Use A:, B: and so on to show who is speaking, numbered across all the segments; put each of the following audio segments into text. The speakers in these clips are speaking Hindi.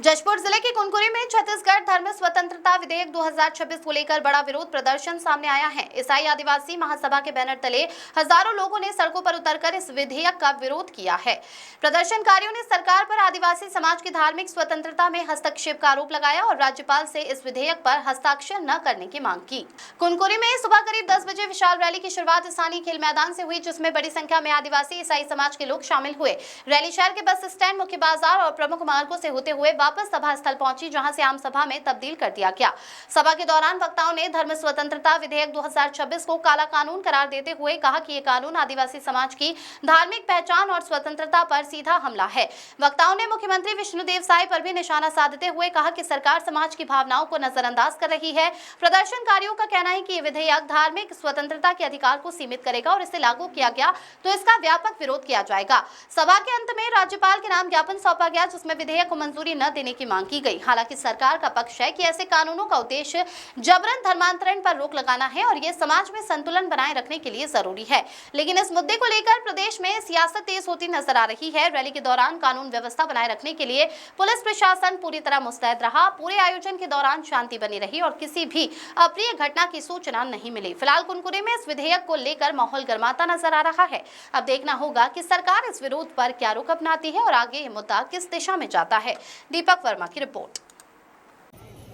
A: जशपुर जिले के कुनकुरी में छत्तीसगढ़ धर्म स्वतंत्रता विधेयक 2026 को लेकर बड़ा विरोध प्रदर्शन सामने आया है। ईसाई आदिवासी महासभा के बैनर तले हजारों लोगों ने सड़कों पर उतरकर इस विधेयक का विरोध किया है। प्रदर्शनकारियों ने सरकार पर आदिवासी समाज की धार्मिक स्वतंत्रता में हस्तक्षेप का आरोप लगाया और राज्यपाल से इस विधेयक पर हस्ताक्षर न करने की मांग की। कुनकुरी में सुबह करीब 10 बजे विशाल रैली की शुरुआत स्थानीय खेल मैदान से हुई, जिसमें बड़ी संख्या में आदिवासी ईसाई समाज के लोग शामिल हुए। रैली शहर के बस स्टैंड, मुख्य बाजार और प्रमुख मार्गों से होते हुए वापस सभा स्थल पहुंची, जहां से आम सभा में तब्दील कर दिया गया। सभा के दौरान वक्ताओं ने धर्म स्वतंत्रता विधेयक 2026 को काला कानून करार देते हुए कहा कि ये कानून आदिवासी समाज की धार्मिक पहचान और स्वतंत्रता पर सीधा हमला है। वक्ताओं ने मुख्यमंत्री विष्णुदेव साय पर भी निशाना साधते हुए कहा कि सरकार समाज की भावनाओं को नजरअंदाज कर रही है। प्रदर्शनकारियों का कहना है कि ये विधेयक धार्मिक स्वतंत्रता के अधिकार को सीमित करेगा और इसे लागू किया गया तो इसका व्यापक विरोध किया जाएगा। सभा के अंत में राज्यपाल के नाम ज्ञापन सौंपा गया, जिसमें विधेयक को मंजूरी न देने की मांग की गई। हालांकि सरकार का पक्ष है कि ऐसे कानूनों का उद्देश्य जबरन धर्मांतरण पर रोक लगाना है और ये समाज में संतुलन बनाए रखने के लिए जरूरी है। लेकिन इस मुद्दे को लेकर प्रदेश में सियासत तेज होती नजर आ रही है। रैली के दौरान कानून व्यवस्था बनाए रखने के लिए पुलिस प्रशासन पूरी तरह मुस्तैद रहा। पूरे आयोजन के दौरान शांति बनी रही और किसी भी अप्रिय घटना की सूचना नहीं मिली। फिलहाल कुनकुरी में इस विधेयक को लेकर माहौल गर्माता नजर आ रहा है। अब देखना होगा कि सरकार इस विरोध पर क्या रुख अपनाती है और आगे ये मुद्दा किस दिशा में जाता है। दीपक वर्मा की रिपोर्ट।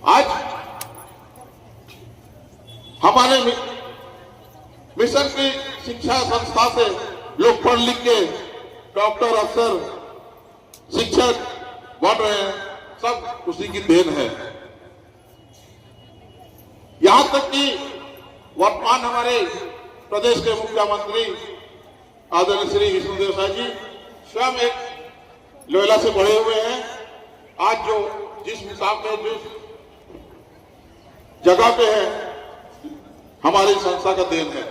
B: आज हमारे मिशन की शिक्षा संस्था से लोग पढ़ लिख के डॉक्टर, अफसर, शिक्षक बन रहे हैं, सब उसी की देन है। यहां तक कि वर्तमान हमारे प्रदेश के मुख्यमंत्री आदरणीय श्री विष्णुदेव साय जी स्वयं एक लोयला से बढ़े हुए हैं। आज जो जिस हिसाब में जिस जगह पे है, हमारी संस्था का देन है।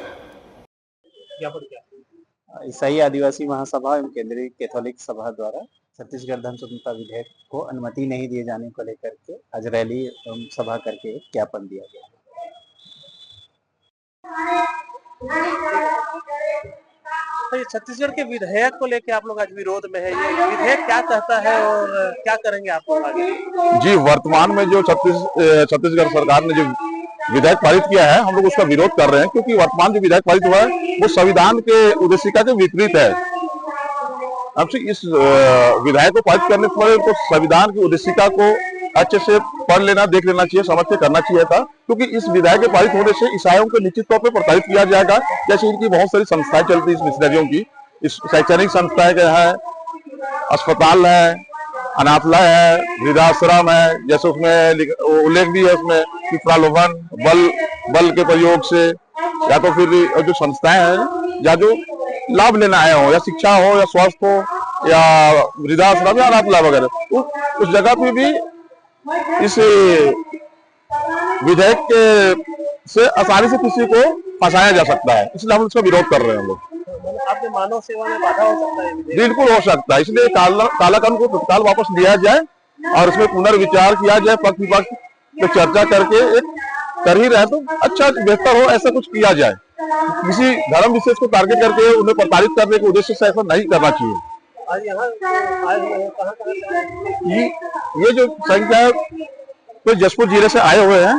C: ईसाई आदिवासी महासभा एवं केंद्रीय कैथोलिक सभा द्वारा छत्तीसगढ़ धर्म स्वतंत्रता विधेयक को अनुमति नहीं दिए जाने को लेकर के आज रैली एवं सभा करके एक ज्ञापन दिया गया।
D: तो ये छत्तीसगढ़ के विधेयक को लेकर आप लोग आज विरोध में है। ये विधेयक क्या कहता है और क्या करेंगे आप लोग आगे?
E: जी, वर्तमान में जो छत्तीसगढ़ सरकार ने जो विधेयक पारित किया है, हम लोग उसका विरोध कर रहे हैं, क्योंकि वर्तमान जो विधेयक पारित हुआ है वो संविधान के उद्देशिका के विपरीत है। अब से इस विधेयक को पारित करने पर तो संविधान की उद्देशिका को अच्छे से पढ़ लेना, देख लेना चाहिए, समझ के करना चाहिए था, क्योंकि इस विधेयक के पारित होने से ईसाइयों को निश्चित तौर पर प्रताड़ित किया जाएगा। जैसे इनकी बहुत सारी संस्थाएं चलती है, इस मिशनरियों की, इस शैक्षणिक संस्थाएं है, अस्पताल है, अनाथालय है, वृद्धाश्रम है, जैसे उसमें उल्लेख भी है उसमें कि प्रलोभन, बल के प्रयोग से या तो फिर जो संस्थाएं हैं या जो लाभ लेना आए हो, या शिक्षा हो या स्वास्थ्य हो या वृद्धाश्रम या अनाथालय वगैरह, उस जगह पे भी इस विधेयक के से आसानी से किसी को फंसाया जा सकता है, इसलिए हम इसका विरोध कर रहे हैं। हम लोग
D: आपके मानव सेवा में बाधा हो सकता है?
E: बिल्कुल हो सकता है, इसलिए काला कानून को तत्काल वापस लिया जाए और उसमें पुनर्विचार किया जाए, पक्ष विपक्ष पे चर्चा करके एक कर ही रहे तो अच्छा बेहतर हो, ऐसा कुछ किया जाए। किसी धर्म विशेष को टारगेट करके उन्हें प्रताड़ित करने के उद्देश्य से ऐसा नहीं करना चाहिए।
D: आज यहाँ आए हुए हैं, कहाँ
E: ये जो संख्या है तो जशपुर जिले से आए हुए हैं।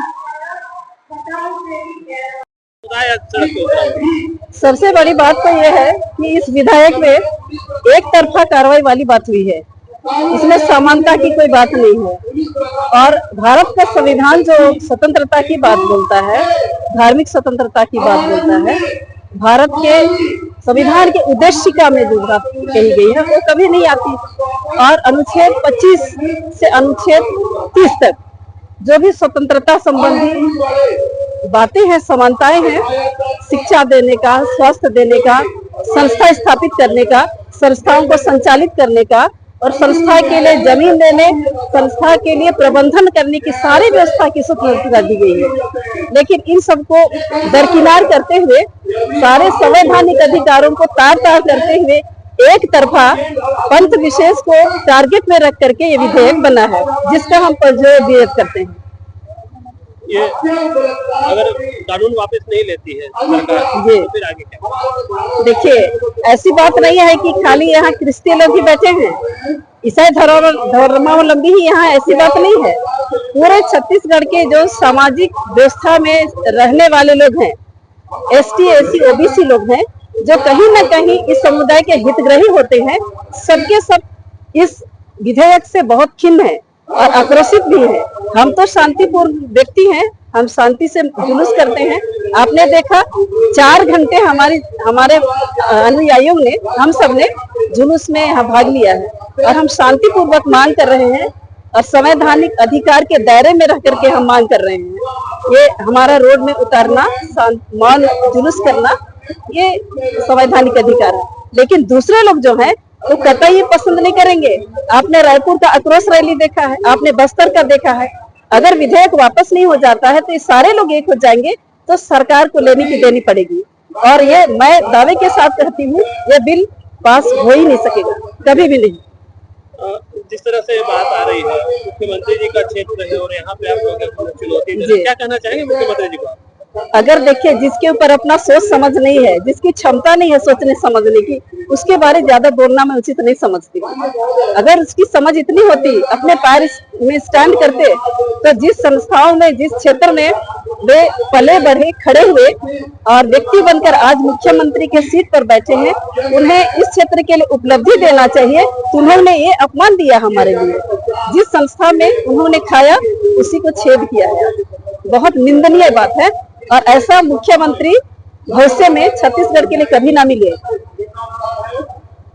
F: सबसे बड़ी बात तो यह है कि इस विधेयक में एक तरफा कार्रवाई वाली बात हुई है, इसमें समानता की कोई बात नहीं है। और भारत का संविधान जो स्वतंत्रता की बात बोलता है, धार्मिक स्वतंत्रता की बात बोलता है, भारत के संविधान के उद्देशिका में जो बात कही गई है वो कभी नहीं आती। और अनुच्छेद 25 से अनुच्छेद 30 तक जो भी स्वतंत्रता संबंधी बातें हैं, समानताएं हैं, शिक्षा देने का, स्वास्थ्य देने का, संस्था स्थापित करने का, संस्थाओं को संचालित करने का और संस्था के लिए जमीन देने, संस्था के लिए प्रबंधन करने की सारी व्यवस्था की स्वतंत्रता दी गई है। लेकिन इन सबको दरकिनार करते हुए, सारे संवैधानिक अधिकारों को तार-तार करते हुए एक तरफा पंथ विशेष को टारगेट में रख करके ये विधेयक बना है, जिसका हम विरोध करते हैं।
D: ये अगर कानून वापस नहीं लेती है सरकार, तो फिर आगे क्या?
F: देखिए, ऐसी बात नहीं है कि खाली यहाँ क्रिश्चियन लोग ही बैठे हैं, ईसाई धर्मावलंबी ही यहाँ, ऐसी बात नहीं है। पूरे छत्तीसगढ़ के जो सामाजिक व्यवस्था में रहने वाले लोग हैं, ST SC OBC लोग हैं, जो कहीं न कहीं इस समुदाय के हितग्राही होते हैं, सबके सब इस विधेयक से बहुत खिन्न है और आक्रोशित भी है। हम तो शांतिपूर्ण व्यक्ति हैं, हम शांति से जुलूस करते हैं। आपने देखा 4 घंटे हमारे अनुयायियों ने, हम सब ने जुलूस में यहाँ भाग लिया है और हम शांतिपूर्वक मांग कर रहे हैं और संवैधानिक अधिकार के दायरे में रह करके हम मांग कर रहे हैं। ये हमारा रोड में उतारना, मौन जुलूस करना, ये संवैधानिक अधिकार है। लेकिन दूसरे लोग जो हैं वो कतई ये पसंद नहीं करेंगे। आपने रायपुर का आक्रोश रैली देखा है, आपने बस्तर का देखा है। अगर विधेयक वापस नहीं हो जाता है तो ये सारे लोग एक हो जाएंगे, तो सरकार को लेनी की देनी पड़ेगी। और ये मैं दावे के साथ कहती हूँ, ये बिल पास हो ही नहीं सकेगा, कभी भी नहीं।
D: जिस तरह से बात आ रही है, मुख्यमंत्री जी का क्षेत्र है और यहाँ पे आप लोग चुनौती दे रहे हैं, क्या कहना चाहेंगे मुख्यमंत्री जी को?
F: अगर देखिए, जिसके ऊपर अपना सोच समझ नहीं है, जिसकी क्षमता नहीं है सोचने समझने की, उसके बारे ज्यादा बोलना मैं उचित नहीं समझती। अगर उसकी समझ इतनी होती, अपने पैर में स्टैंड करते, तो जिस संस्थाओं में, जिस क्षेत्र में वे पले बढ़े, खड़े हुए और व्यक्ति बनकर आज मुख्यमंत्री के सीट पर बैठे हैं, उन्हें इस क्षेत्र के लिए उपलब्धि देना चाहिए। तो उन्होंने ये अपमान दिया हमारे लिए। जिस संस्था में उन्होंने खाया, उसी को छेद किया है। बहुत निंदनीय बात है और ऐसा मुख्यमंत्री भविष्य में छत्तीसगढ़ के लिए कभी ना मिले।